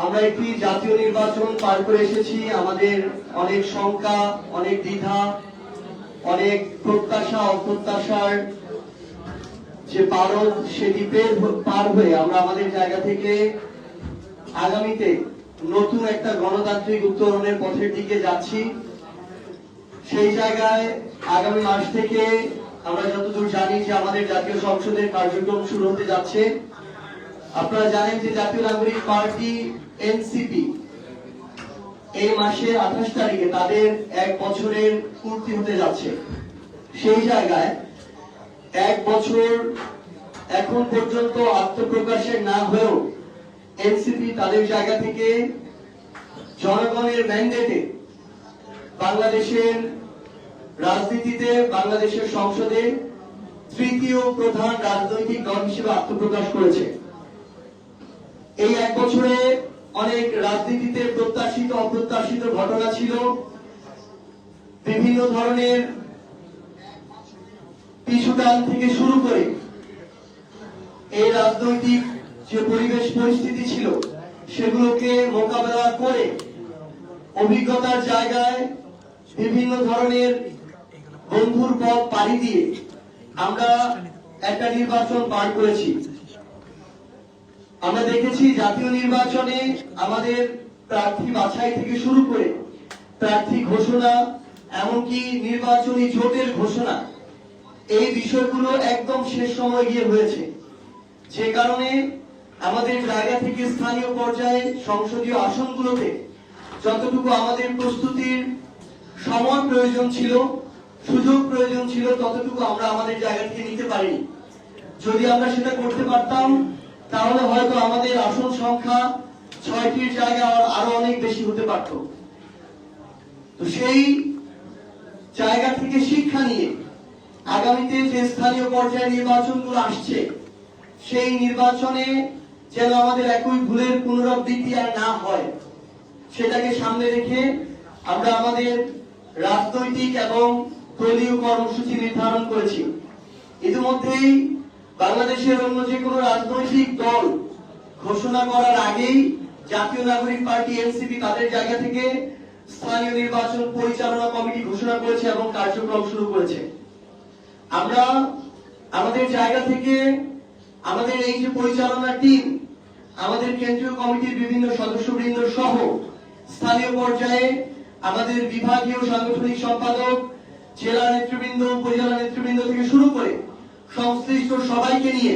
আমরা একটি জাতীয় নির্বাচন পার করে এসেছি। আমাদের অনেক শঙ্কা, অনেক দ্বিধা, অনেক প্রত্যাশা অপ্রত্যাশার যে পারদ, সে দ্বীপের পার হয়ে আমরা আমাদের জায়গা থেকে আগামীতে নতুন একটা গণতান্ত্রিক উত্তরণের পথের দিকে যাচ্ছি। সেই জায়গায় আগামী মাস থেকে আমরা যতদূর জানি যে আমাদের জাতীয় সংসদের কার্যক্রম শুরু হতে যাচ্ছে। আপনারা জানেন যে জাতীয় নাগরিক পার্টি এনসিপি এই মাসের 28 তারিখে তাদের 1 বছরের পূর্তি হতে যাচ্ছে। সেই জায়গায় 1 বছর এখন পর্যন্ত আত্মপ্রকাশের না হয়েও এনসিপি তাদের জায়গা থেকে জনগণের ম্যান্ডেটে বাংলাদেশের রাজনীতিতে, বাংলাদেশের সংসদে তৃতীয় প্রধান রাজনৈতিক দল হিসেবে আত্মপ্রকাশ করেছে। এই 1 বছরে অনেক রাজনীতিতে প্রত্যাশিত অপ্রত্যাশিত ঘটনা ছিল। বিভিন্ন ধরনের পিছুটান থেকে শুরু করে এই রাজনৈতিক যে পরিবেশ পরিস্থিতি ছিল সেগুলোকে মোকাবেলা করে অভিজ্ঞতার জায়গায় বিভিন্ন ধরনের বন্ধুর পথ পাড়ি দিয়ে আমরা একটা নির্বাচন পার করেছি। আমরা দেখেছি জাতীয় নির্বাচনে আমাদের প্রার্থী বাছাই থেকে শুরু করে প্রার্থী ঘোষণা, এমনকি নির্বাচনী জোটের ঘোষণা, এই বিষয়গুলো একদম শেষ সময় গিয়ে হয়েছে। যে কারণে আমাদের জায়গা থেকে স্থানীয় পর্যায়ে সংসদীয় আসনগুলোতে যতটুকু আমাদের প্রস্তুতির সময় প্রয়োজন ছিল, সুযোগ প্রয়োজন ছিল, ততটুকু আমরা আমাদের জায়গা থেকে নিতে পারিনি। যদি আমরা সেটা করতে পারতাম তাহলে হয়তো আমাদের আসন সংখ্যা 6টির জায়গায় আরো অনেক বেশি হতে পারত। তো সেই জায়গা থেকে শিক্ষা নিয়ে আগামীতে যে স্থানীয় পর্যায়ে নির্বাচনগুলো আসছে, সেই নির্বাচনে যেন আমাদের একই ভুলের পুনরাবৃত্তি আর না হয়, সেটাকে সামনে রেখে আমরা আমাদের রাজনৈতিক এবং দলীয় কর্মসূচি নির্ধারণ করেছি। ইতিমধ্যেই বাংলাদেশের অন্য যে কোনো রাজনৈতিক দল ঘোষণা করার আগেই জাতীয় নাগরিক পার্টি এনসিপি তাদের জায়গা থেকে স্থানীয় নির্বাচন পরিচালনা কমিটি ঘোষণা করেছে এবং কার্যক্রম শুরু করেছে। আমরা আমাদের জায়গা থেকে আমাদের এই যে পরিচালনা টিম, আমাদের কেন্দ্রীয় কমিটির বিভিন্ন সদস্যবৃন্দ সহ স্থানীয় পর্যায়ে আমাদের বিভাগীয় সাংগঠনিক সম্পাদক, জেলা নেতৃবৃন্দ, উপজেলা নেতৃবৃন্দ থেকে শুরু করে সংশ্লিষ্ট সবাইকে নিয়ে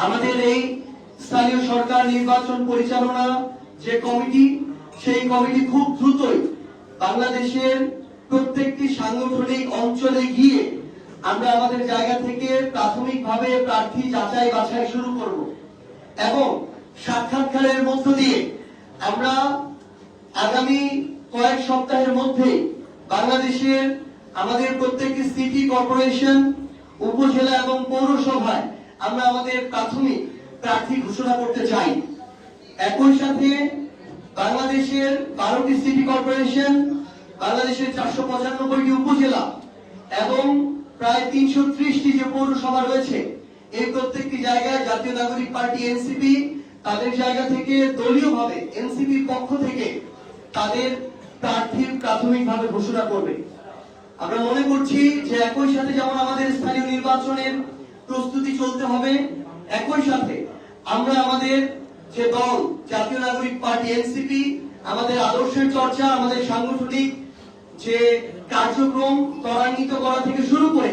আমাদের এই স্থানীয় সরকার নির্বাচন পরিচালনা যে কমিটি, সেই কমিটি খুব দ্রুতই বাংলাদেশের প্রত্যেকটি সাংগঠনিক অঞ্চলে গিয়ে আমরা আমাদের জায়গা থেকে প্রাথমিকভাবে প্রার্থী যাচাই বাছাই শুরু করব এবং সাক্ষাৎকারের মধ্য দিয়ে আমরা আগামী কয়েক সপ্তাহের মধ্যে বাংলাদেশের আমাদের প্রত্যেকটি সিটি কর্পোরেশন, উপজেলা এবং পৌরসভায় আমরা আমাদের প্রাথমিক প্রার্থী ঘোষণা করতে চাই। একই সাথে বাংলাদেশের 12টি সিটি কর্পোরেশন, বাংলাদেশের 495টি উপজেলা এবং প্রায় 330টি যে পৌরসভা রয়েছে, এই প্রত্যেকটি জায়গায় জাতীয় নাগরিক পার্টি এনসিপি তাদের জায়গা থেকে দলীয়ভাবে এনসিপির পক্ষ থেকে তাদের প্রার্থীর প্রাথমিকভাবে ঘোষণা করবে। আমরা মনে করছি যে একই সাথে যেমন আমাদের স্থানীয় নির্বাচনের প্রস্তুতি চলতে হবে, একই সাথে আমরা আমাদের যে দল জাতীয় নাগরিক পার্টি এনসিপি, আমাদের আদর্শের চর্চা, আমাদের সাংগঠনিক যে কার্যক্রম ত্বরান্বিত করা থেকে শুরু করে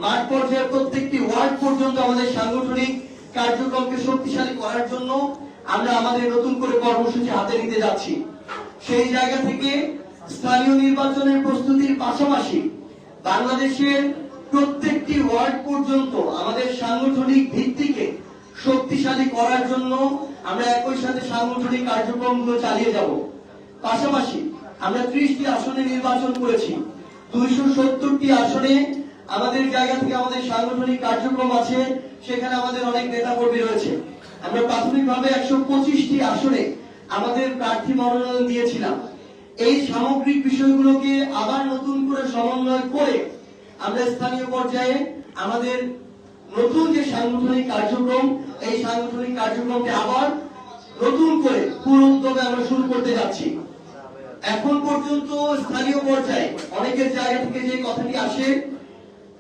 মাঠ পর্যায়ে প্রত্যেকটি ওয়ার্ড পর্যন্ত আমাদের সাংগঠনিক কার্যক্রমকে শক্তিশালী করার জন্য আমরা আমাদের নতুন করে কর্মসূচি হাতে নিতে যাচ্ছি। সেই জায়গা থেকে স্থানীয় নির্বাচনের প্রস্তুতির পাশাপাশি বাংলাদেশের প্রত্যেকটি ওয়ার্ড পর্যন্ত আমাদের সাংগঠনিক ভিত্তিকে শক্তিশালী করার জন্য আমরা একই সাথে সাংগঠনিক কার্যক্রমগুলো চালিয়ে যাব। পাশাপাশি আমরা 30টি আসনে নির্বাচন করেছি। 270টি আসনে আমাদের জায়গা থেকে আমাদের সাংগঠনিক কার্যক্রম আছে, সেখানে আমাদের অনেক নেতা কর্মী রয়েছে। আমরা প্রাথমিকভাবে 125টি আসনে আমাদের প্রার্থী মনোনয়ন দিয়েছিলাম। এই সামগ্রিক বিষয়গুলোকে আবার নতুন করে সমন্বয় করে আমরা স্থানীয় পর্যায়ে আমাদের নতুন যে সাংগঠনিক কার্যক্রম, এই সাংগঠনিক কার্যক্রমকে আবার নতুন করে পুরো মাধ্যমে আমরা শুরু করতে যাচ্ছি। এখন পর্যন্ত স্থানীয় পর্যায়ে অনেকের জায়গা থেকে যে কথাটি আসে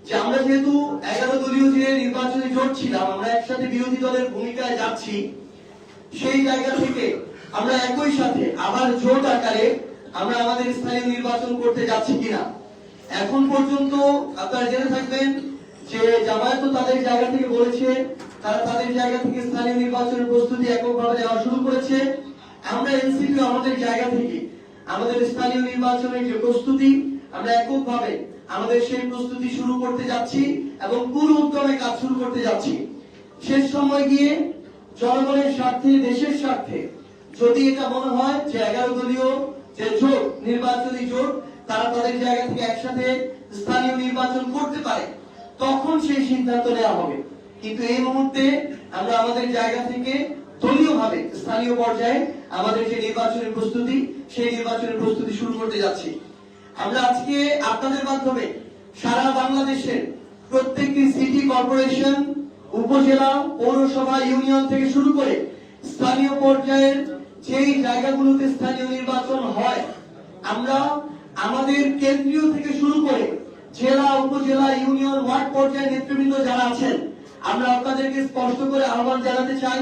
যে আমরা যেহেতু 11 দলীয় যে নির্বাচনী জোট ছিলাম, আমরা একসাথে বিরোধী দলের ভূমিকায় যাচ্ছি, সেই জায়গা থেকে আমরা একই সাথে আবার জোট আকারে আমরা আমাদের স্থানীয় নির্বাচন করতে যাচ্ছি কিনা। এখন পর্যন্ত আপনারা জেনে থাকবেন যে জামায়াত তাদের জায়গা থেকে বলেছে তারা তাদের জায়গা থেকে স্থানীয় নির্বাচনের প্রস্তুতি এককভাবে নেওয়া শুরু করেছে। আমরা এনসিপি আমাদের জায়গা থেকে আমাদের স্থানীয় নির্বাচনের যে প্রস্তুতি আমরা এককভাবে আমাদের সেই প্রস্তুতি শুরু করতে যাচ্ছি এবং পুরো উদ্যমে কাজ শুরু করতে যাচ্ছি। শেষ সময় গিয়ে জনগণের স্বার্থে, দেশের স্বার্থে যদি এটা মনে হয় যে 11 দলীয় যে জোট, নির্বাচনী জোট, তারা তাদের জায়গা থেকে একসাথে স্থানীয় নির্বাচন করতে পারে, তখন সেই সিদ্ধান্ত নেওয়া হবে। কিন্তু এই মুহূর্তে আমরা আমাদের জায়গা থেকে দলীয়ভাবে স্থানীয় পর্যায়ে আমাদের যে নির্বাচনের প্রস্তুতি, সেই নির্বাচনের প্রস্তুতি শুরু করতে যাচ্ছি। আমরা আজকে আপনাদের মাধ্যমে সারা বাংলাদেশের প্রত্যেকটি সিটি কর্পোরেশন, উপজেলা, পৌরসভা, ইউনিয়ন থেকে শুরু করে স্থানীয় পর্যায়ের যেই জায়গাগুলোতে স্থানীয় নির্বাচন হয়, আমরা আমাদের কেন্দ্রীয় থেকে শুরু করে জেলা, উপজেলা, ইউনিয়ন, ওয়ার্ড পর্যায়ের নেতৃবৃন্দ যারা আছেন, আমরা আপনাদেরকে স্পষ্ট করে আহ্বান জানাতে চাই,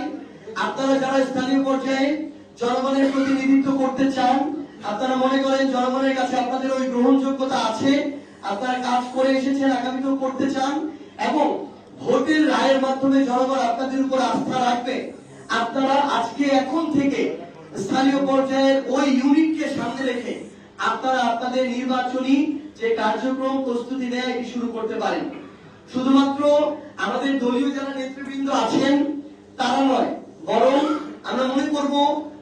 আপনারা যারা স্থানীয় পর্যায়ে জনগণের প্রতিনিধিত্ব করতে চান, আপনারা মনে করেন জনগণের কাছে আপনাদের ওই গ্রহণযোগ্যতা আছে, আপনারা কাজ করে এসেছেন, আগামীতেও করতে চান এবং ভোটের রায়ের মাধ্যমে জনগণ আপনাদের উপর আস্থা রাখবে, আপনারা আজকে এখন থেকে স্থানীয় পর্যায়ের ওই ইউনিটকে সামনে রেখে আপনারা আপনাদের নির্বাচনী যে কার্যক্রম প্রস্তুতি নেয় এটি শুরু করতে পারেন। শুধুমাত্র আমাদের দলীয় যারা নেতৃবৃন্দ আছেন তারা নয়, বরং আমরা মনে করব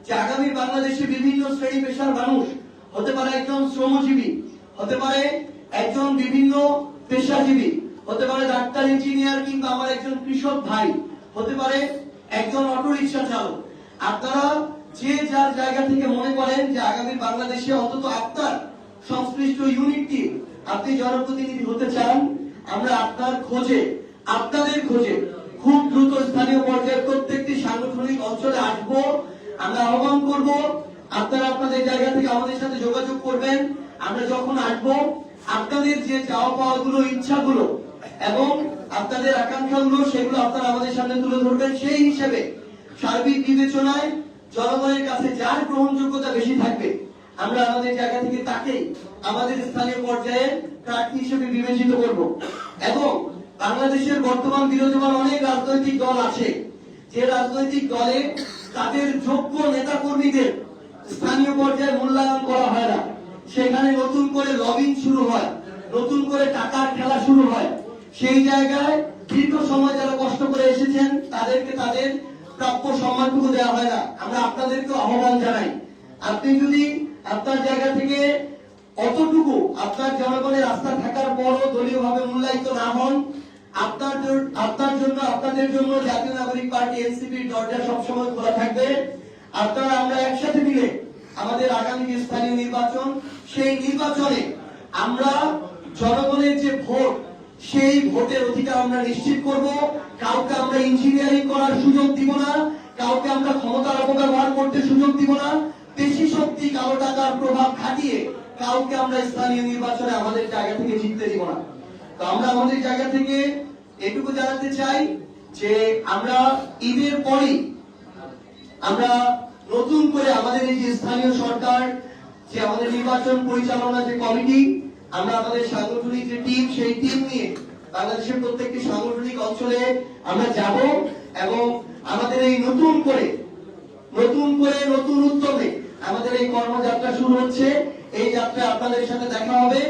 যে আগামী বাংলাদেশে বিভিন্ন শ্রেণী পেশার মানুষ, হতে পারে একজন শ্রমজীবী, হতে পারে একজন বিভিন্ন পেশাজীবী, হতে পারে ডাক্তার, ইঞ্জিনিয়ার, কিংবা আমার একজন কৃষক ভাই, হতে পারে একজন অটোরিকশা চালক। আপনারা যে যার জায়গা থেকে মনে করেন যে আগামী বাংলাদেশে অন্তত আপনার সংশ্লিষ্ট ইউনিটটি আপনি জনপ্রতিনিধি হতে চান, আমরা আপনার খোঁজে, আপনাদের খোঁজে খুব দ্রুত স্থানীয় পর্যায়ে প্রত্যেকটি সাংগঠনিক অঞ্চলে আসব। আমরা আহ্বান করব আপনারা আপনাদের জায়গা থেকে আমাদের সাথে যোগাযোগ করবেন। আমরা যখন আসব আপনাদের যে চাওয়া পাওয়া গুলো, ইচ্ছাগুলো এবং আপনাদের আকাঙ্ক্ষাগুলো, সেগুলো আপনারা আমাদের সামনে তুলে ধরবেন। সেই হিসেবে সার্বিক বিবেচনায় জনগণের কাছে যার গ্রহণযোগ্যতা বেশি থাকবে, আমরা আমাদের জায়গা থেকে তাকেই আমাদের স্থানীয় পর্যায়ে প্রার্থী হিসেবে বিবেচিত করব। এবং বাংলাদেশের বর্তমান বিরাজমান অনেক রাজনৈতিক দল আছে, যে রাজনৈতিক দলে তাদের যোগ্য নেতা কর্মীদের স্থানীয় পর্যায়ে মূল্যায়ন করা হয় না, সেখানে নতুন করে লবিং শুরু হয়, নতুন করে টাকার খেলা শুরু হয়। সেই জায়গায় দীর্ঘ সময় যারা কষ্ট করে এসেছেন তাদেরকে তাদের প্রাপ্য সম্মানটুকু দেওয়া হয় না। আমরা আপনাদেরকে আহ্বান জানাই, আপনি যদি আপনার জায়গা থেকে অতটুকু আপনার জনগণের আস্থা থাকার পরও দলীয়ভাবে মূল্যায়িত না হন, আপনাদের জন্য জাতীয় নাগরিক পার্টি এনসিপির দরজা সবসময় খোলা থাকবে। আপনারা আমরা একসাথে মিলে আমাদের আগামী যে স্থানীয় নির্বাচন, সেই নির্বাচনে আমরা জনগণের যে ভোট, সেই ভোটের অধিকার আমরা নিশ্চিত করব। কাউকে আমরা ইঞ্জিনিয়ারিং করার সুযোগ দিব না, কাউকে আমরা ক্ষমতার অপব্যবহার করতে সুযোগ দিব না, পেশি শক্তি, কালো টাকার প্রভাব খাটিয়ে কাউকে আমরা স্থানীয় নির্বাচনে আমাদের জায়গা থেকে জিততে দিব না। তো আমরা আমাদের জায়গা থেকে এটুকু জানাতে চাই যে আমরা ঈদের পরই আমরা নতুন করে আমাদের এই যে স্থানীয় সরকার, যে আমাদের নির্বাচন পরিচালনা যে কমিটি, আমরা আমাদের সাংগঠনিক যে টিম, সেই টিম নিয়ে বাংলাদেশের প্রত্যেকটি সাংগঠনিক অঞ্চলে আমরা যাব এবং আমাদের এই নতুন করে নতুন উদ্যমে আমাদের এই কর্মযাত্রা শুরু হচ্ছে। এই যাত্রায় আপনাদের সাথে দেখা হবে।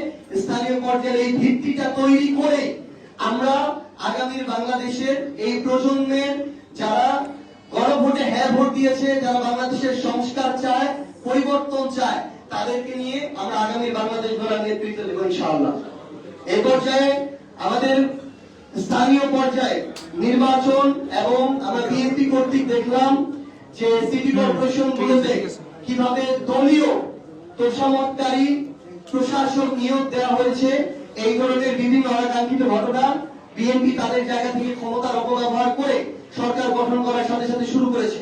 স্থানীয় পর্যায়ে এই ভিত্তিটা তৈরি করে আমরা আগামীর বাংলাদেশের এই প্রজন্মের যারা গণভোটে হ্যাঁ ভোট দিয়েছে, যারা বাংলাদেশের সংস্কার চায়, পরিবর্তন চায়, তাদেরকে নিয়ে আমরা আগামী বাংলাদেশ গড়ার নেতৃত্ব দেব ইনশাআল্লাহ। এই পর্যায়ে আমাদের স্থানীয় পর্যায়ে নির্বাচন এবং আমরা বিএনপি কর্তৃক দেখলাম যে সিটি কর্পোরেশন গুলোতে কিভাবে দলীয় তোষামতকারী প্রশাসক নিয়োগ দেওয়া হয়েছে। এই ধরনের বিভিন্ন অনাকাঙ্ক্ষিত ঘটনা বিএনপি তাদের জায়গা থেকে ক্ষমতার অপব্যবহার করে সরকার গঠন করার সাথে সাথে শুরু করেছে।